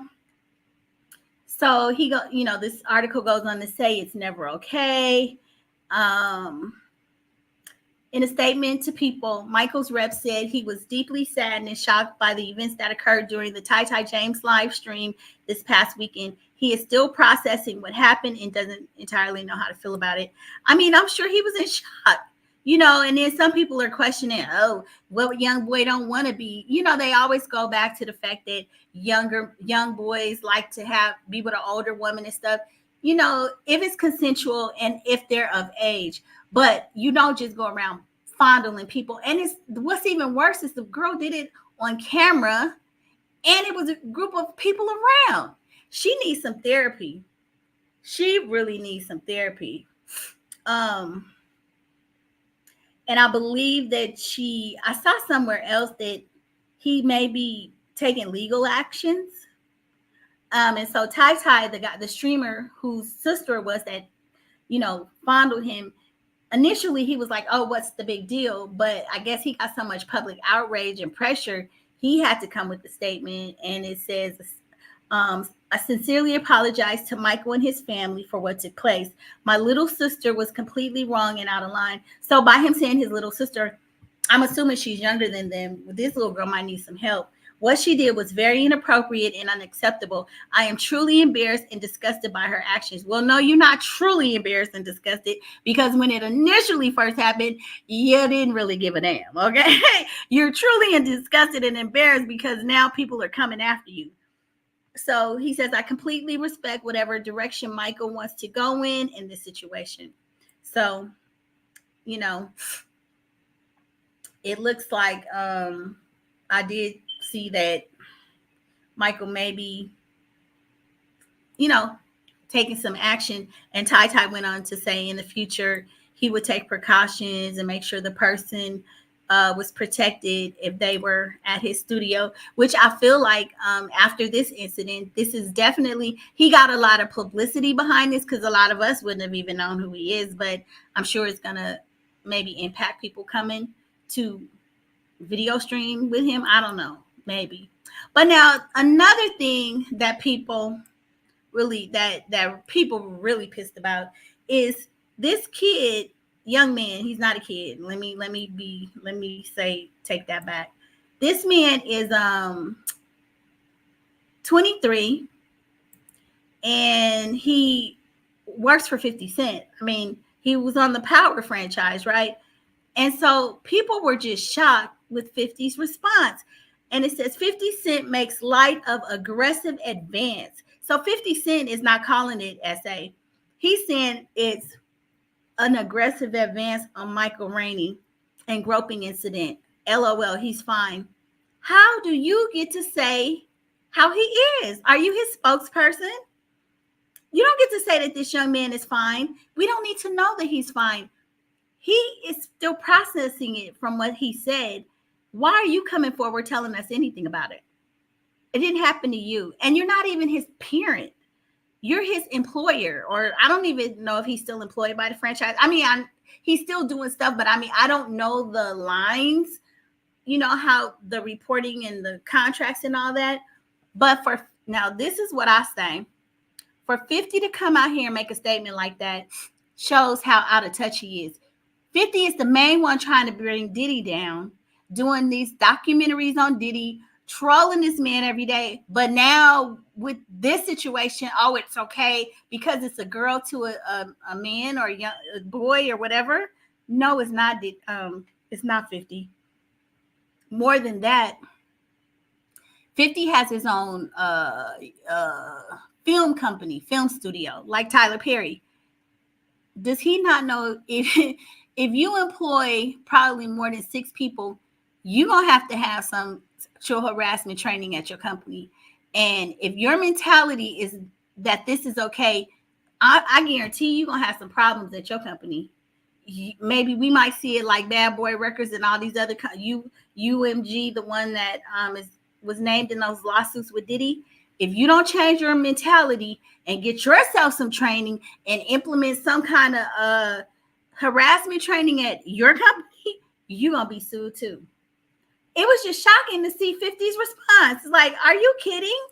so this article goes on to say it's never okay. In a statement to People, Michael's rep said he was deeply saddened and shocked by the events that occurred during the Ty Ty James live stream this past weekend. He is still processing what happened and doesn't entirely know how to feel about it. I mean, I'm sure he was in shock, and then some people are questioning, oh, what young boy don't want to be? They always go back to the fact that young boys like to be with an older woman and stuff. If it's consensual and if they're of age. But you don't just go around fondling people. And what's even worse is the girl did it on camera and it was a group of people around. She needs some therapy. She really needs some therapy. And I believe that I saw somewhere else that he may be taking legal actions. And so Ty Ty, the streamer whose sister was that, fondled him, initially he was like, oh, what's the big deal? But I guess he got so much public outrage and pressure, he had to come with the statement. And it says, I sincerely apologize to Michael and his family for what took place. My little sister was completely wrong and out of line. So by him saying his little sister, I'm assuming she's younger than them. This little girl might need some help. What she did was very inappropriate and unacceptable. I am truly embarrassed and disgusted by her actions. Well, no, you're not truly embarrassed and disgusted, because when it initially first happened, you didn't really give a damn, okay? You're truly disgusted and embarrassed because now people are coming after you. So he says, I completely respect whatever direction Michael wants to go in this situation. So, it looks like I did see that Michael may be, taking some action. And Ty Ty went on to say in the future he would take precautions and make sure the person was protected if they were at his studio, which I feel like after this incident, this is definitely, he got a lot of publicity behind this because a lot of us wouldn't have even known who he is, but I'm sure it's going to maybe impact people coming to video stream with him. I don't know, maybe. But now another thing that people really pissed about is this kid, young man. He's not a kid. Let me take that back. This man is 23 and he works for 50 Cent. I mean, he was on the Power franchise, right? And so people were just shocked with 50's response. And it says 50 Cent makes light of aggressive advance. So 50 Cent is not calling it SA. He's saying it's an aggressive advance on Michael Rainey and groping incident. LOL, he's fine. How do you get to say how he is? Are you his spokesperson? You don't get to say that this young man is fine. We don't need to know that he's fine. He is still processing it from what he said. Why are you coming forward telling us anything about it? It didn't happen to you. And you're not even his parent. You're his employer. Or I don't even know if he's still employed by the franchise. I mean, he's still doing stuff, but I mean, I don't know the lines, how the reporting and the contracts and all that. But now, this is what I say. For 50 to come out here and make a statement like that shows how out of touch he is. 50 is the main one trying to bring Diddy down, doing these documentaries on Diddy, trolling this man every day. But now with this situation, oh, it's okay because it's a girl to a man or a boy or whatever. No, it's not. It's not 50. More than that, 50 has his own film company, film studio, like Tyler Perry. Does he not know if you employ probably more than 6 people, you're going to have some sexual harassment training at your company. And if your mentality is that this is okay, I guarantee you're going to have some problems at your company. Maybe we might see it like Bad Boy Records and all these other, UMG, the one that was named in those lawsuits with Diddy. If you don't change your mentality and get yourself some training and implement some kind of harassment training at your company, you're going to be sued too. It was just shocking to see 50's response. Like, are you kidding?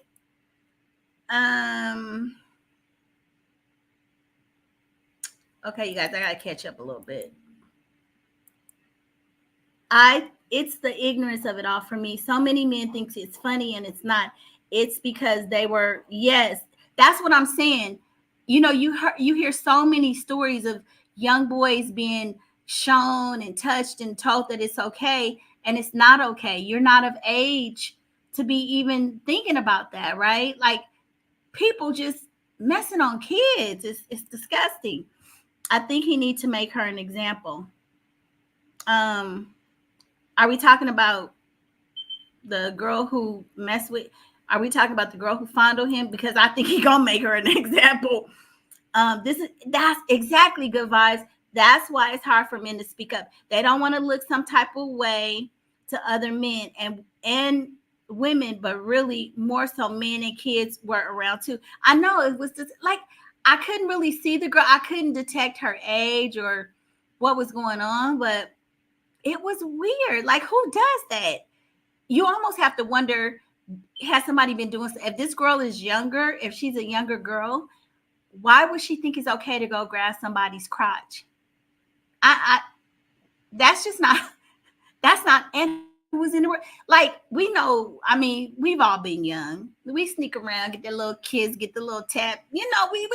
Okay, you guys, I got to catch up a little bit. It's the ignorance of it all for me. So many men think it's funny and it's not. It's because they were, yes, that's what I'm saying. You know, you hear so many stories of young boys being shown and touched and told that it's okay, and it's not okay. You're not of age to be even thinking about that, right? Like, people just messing on kids. It's disgusting. I think he needs to make her an example. Um, are we talking about the girl who messed with? Are we talking about the girl who fondled him? Because I think he gonna make her an example. That's exactly good vibes. That's why it's hard for men to speak up. They don't want to look some type of way to other men and women, but really more so men and kids were around too. I know it was just like I couldn't really see the girl. I couldn't detect her age or what was going on, but it was weird. Like, who does that? You almost have to wonder, has somebody been doing, if this girl is younger, if she's a younger girl, why would she think it's okay to go grab somebody's crotch? I that's just not, that's not, and who was in the world. Like, we know, I mean, we've all been young. We sneak around, get the little kids, get the little tap. You know, we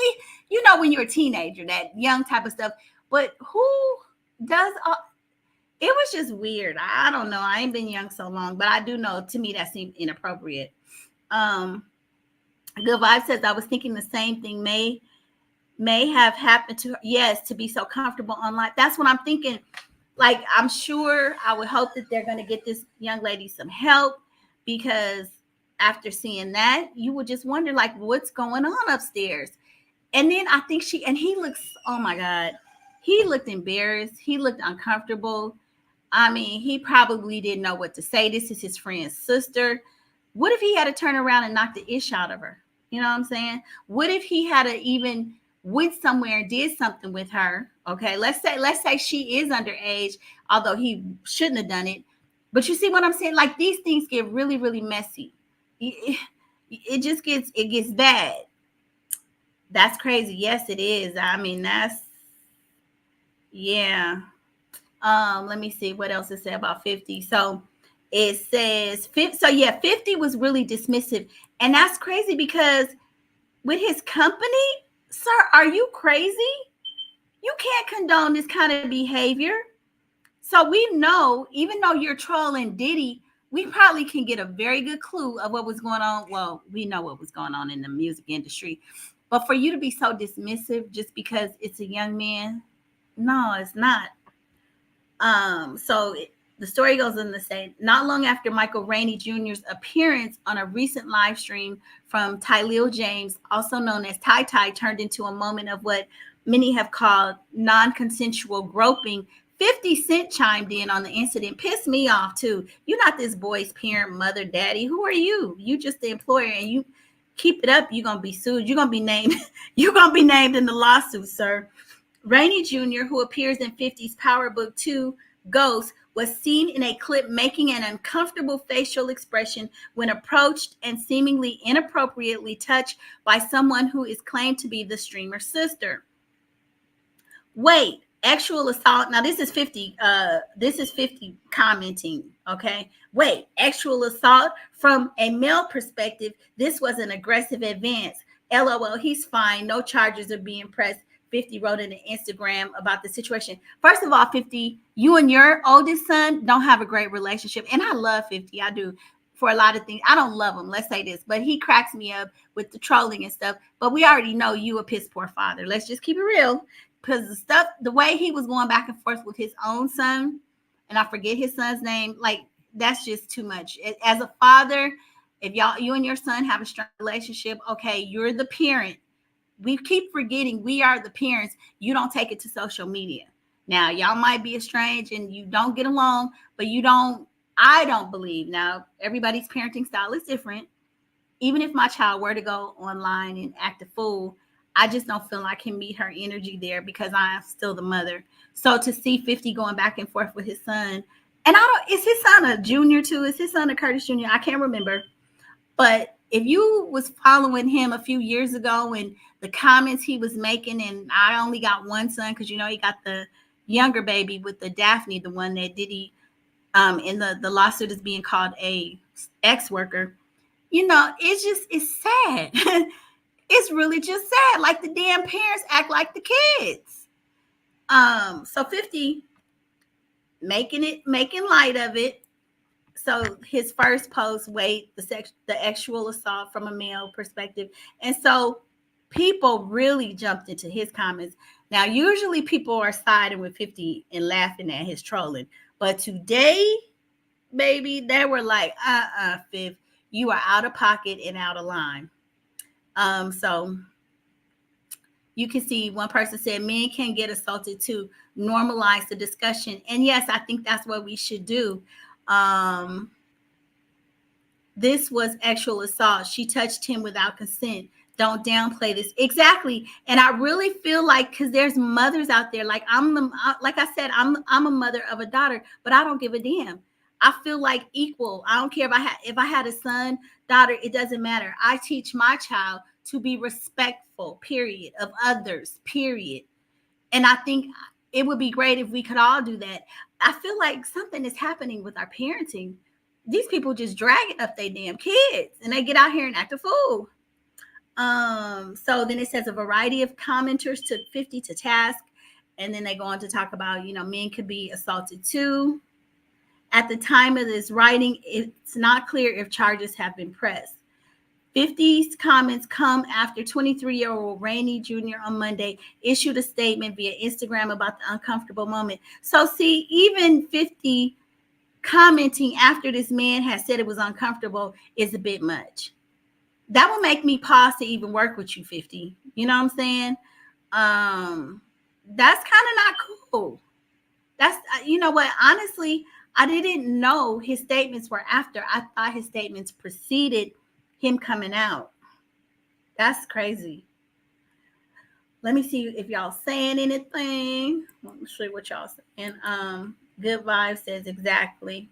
you know, when you're a teenager, that young type of stuff. But who does all, it was just weird. I don't know. I ain't been young so long, but I do know, to me that seemed inappropriate. Um, Good Vibe says, I was thinking the same thing may have happened to her. Yes, to be so comfortable online. That's what I'm thinking. Like, I'm sure, I would hope that they're going to get this young lady some help, because after seeing that, you would just wonder, like, what's going on upstairs. And then I think he looks, oh my God, he looked embarrassed. He looked uncomfortable. I mean, he probably didn't know what to say. This is his friend's sister. What if he had to turn around and knock the ish out of her? You know what I'm saying? What if he had to even went somewhere and did something with her? Okay, let's say she is underage, although he shouldn't have done it. But you see what I'm saying? Like, these things get really, really messy. It just gets bad. That's crazy. Yes, it is. I mean, that's, yeah. Let me see what else it said about 50. So it says, so yeah, 50 was really dismissive. And that's crazy, because with his company, sir, are you crazy? You can't condone this kind of behavior. So we know, even though you're trolling Diddy, we probably can get a very good clue of what was going on. Well, we know what was going on in the music industry. But for you to be so dismissive just because it's a young man, no, it's not. The story goes on to say, not long after Michael Rainey Jr.'s appearance on a recent live stream from Tylil James, also known as Ty Ty, turned into a moment of what many have called non-consensual groping, 50 Cent chimed in on the incident. Pissed me off too. You're not this boy's parent, mother, daddy. Who are you? You just the employer, and you keep it up, you're gonna be sued. You're gonna be named. You're gonna be named in the lawsuit, sir. Rainey Jr., who appears in 50's Power Book 2, Ghost, was seen in a clip making an uncomfortable facial expression when approached and seemingly inappropriately touched by someone who is claimed to be the streamer's sister. Wait, actual assault. Now this is 50. This is 50 commenting. Okay. Wait, actual assault from a male perspective. This was an aggressive advance. LOL. He's fine. No charges are being pressed. 50 wrote in an Instagram about the situation. First of all, 50, you and your oldest son don't have a great relationship. And I love 50. I do, for a lot of things. I don't love him. Let's say this, but he cracks me up with the trolling and stuff. But we already know you a piss poor father. Let's just keep it real. Because the way he was going back and forth with his own son, and I forget his son's name, like, that's just too much. As a father, if you and your son have a strong relationship, okay, you're the parent. We keep forgetting we are the parents. You don't take it to social media. Now, y'all might be estranged and you don't get along, but I don't believe. Now, everybody's parenting style is different. Even if my child were to go online and act a fool, I just don't feel I can meet her energy there, because I'm still the mother. So to see 50 going back and forth with his son, and is his son a junior too? Is his son a Curtis Jr.? I can't remember. But if you was following him a few years ago and the comments he was making, and I only got one son, because he got the younger baby with the Daphne, the one that Diddy And the lawsuit is being called a ex worker. It's sad. It's really just sad. Like the damn parents act like the kids. So 50 making light of it. So his first post, the actual assault from a male perspective. And so people really jumped into his comments. Now, usually people are siding with 50 and laughing at his trolling. But today, baby, they were like, Fifth, you are out of pocket and out of line. So you can see one person said men can get assaulted to normalize the discussion. And yes, I think that's what we should do. This was actual assault. She touched him without consent. Don't downplay this. Exactly. And I really feel like, because there's mothers out there, like like I said, I'm a mother of a daughter, but I don't give a damn. I feel like equal. I don't care if I had a son, daughter, it doesn't matter. I teach my child to be respectful, period, of others, period. And I think it would be great if we could all do that. I feel like something is happening with our parenting. These people just dragging up their damn kids and they get out here and act a fool. So then it says a variety of commenters took 50 to task. And then they go on to talk about, men could be assaulted too. At the time of this writing, it's not clear if charges have been pressed. 50's comments come after 23-year-old Rainey Jr. on Monday issued a statement via Instagram about the uncomfortable moment. So see, even 50 commenting after this man has said it was uncomfortable is a bit much. That will make me pause to even work with you, 50. You know what I'm saying? That's kind of not cool. That's, you know what? Honestly, I didn't know his statements were after. I thought his statements preceded him coming out. That's crazy. Let me see if y'all saying anything. Let me see what y'all saying. Good Vibes says exactly.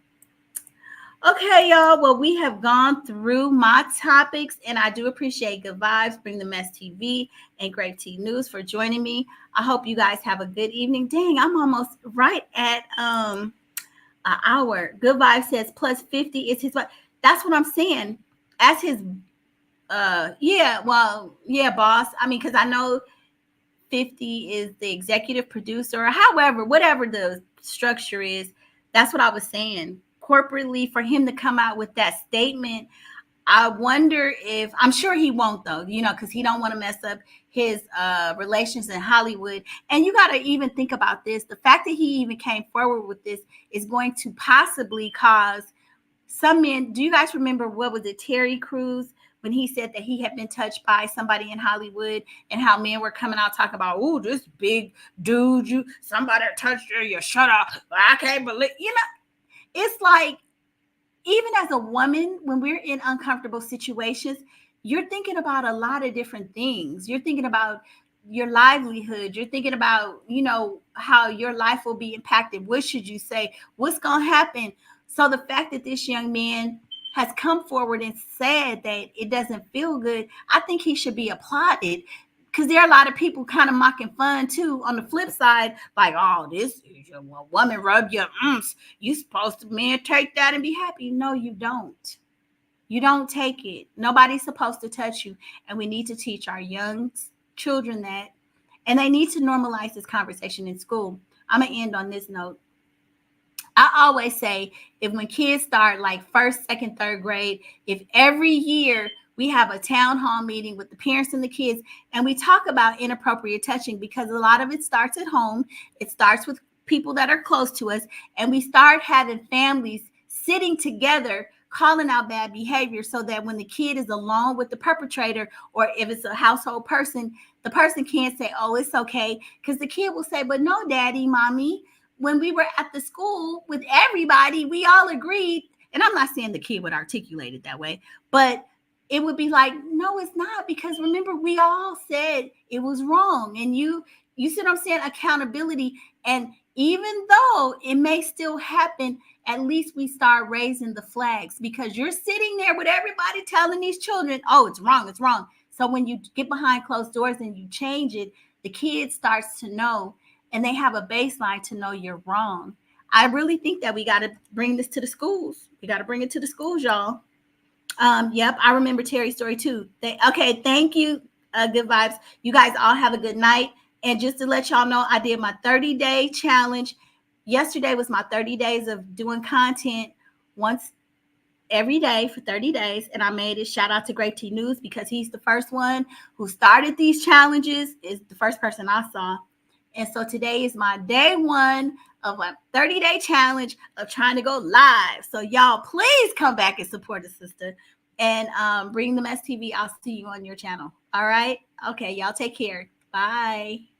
Okay, y'all. Well, we have gone through my topics, and I do appreciate Good Vibes, Bring the Mess TV, and Grape Tea News for joining me. I hope you guys have a good evening. Dang, I'm almost right at an hour. Good Vibes says plus 50 is his wife. That's what I'm saying. As his, boss. I mean, because I know 50 is the executive producer, or however, whatever the structure is. That's what I was saying. Corporately, for him to come out with that statement, I wonder if, I'm sure he won't though, because he don't want to mess up his relations in Hollywood. And you got to even think about this. The fact that he even came forward with this is going to possibly cause some men. Do you guys remember, what was it, Terry Crews, when he said that he had been touched by somebody in Hollywood, and how men were coming out talking about, oh, this big dude, somebody touched you shut up. I can't believe, it's like, even as a woman, when we're in uncomfortable situations, you're thinking about a lot of different things. You're thinking about your livelihood. You're thinking about, how your life will be impacted. What should you say? What's going to happen? So the fact that this young man has come forward and said that it doesn't feel good, I think he should be applauded. Because there are a lot of people kind of mocking fun too on the flip side, like, oh, this is a woman rub your you supposed to, man, take that and be happy. No, you don't. You don't take it. Nobody's supposed to touch you. And we need to teach our young children that. And they need to normalize this conversation in school. I'm going to end on this note. I always say, if when kids start like first, second, third grade, if every year we have a town hall meeting with the parents and the kids, and we talk about inappropriate touching, because a lot of it starts at home. It starts with people that are close to us, and we start having families sitting together calling out bad behavior, so that when the kid is alone with the perpetrator, or if it's a household person, the person can't say, oh, it's okay, because the kid will say, but no, daddy, mommy, when we were at the school with everybody, we all agreed. And I'm not saying the kid would articulate it that way, but it would be like, no, it's not, because remember, we all said it was wrong. And you see what I'm saying? Accountability. And even though it may still happen, at least we start raising the flags, because you're sitting there with everybody telling these children, oh, it's wrong, it's wrong. So when you get behind closed doors and you change it, the kid starts to know, and they have a baseline to know you're wrong. I really think that we got to bring this to the schools. We got to bring it to the schools, y'all. Yep, I remember Terry's story too. Okay, thank you, Good Vibes. You guys all have a good night. And just to let y'all know, I did my 30-day challenge. Yesterday was my 30 days of doing content once every day for 30 days. And I made it. Shout out to Great T News because he's the first one who started these challenges. Is the first person I saw. And so today is my day one of a 30-day challenge of trying to go live. So y'all, please come back and support the sister and bring the Mess TV. I'll see you on your channel. All right. Okay. Y'all take care. Bye.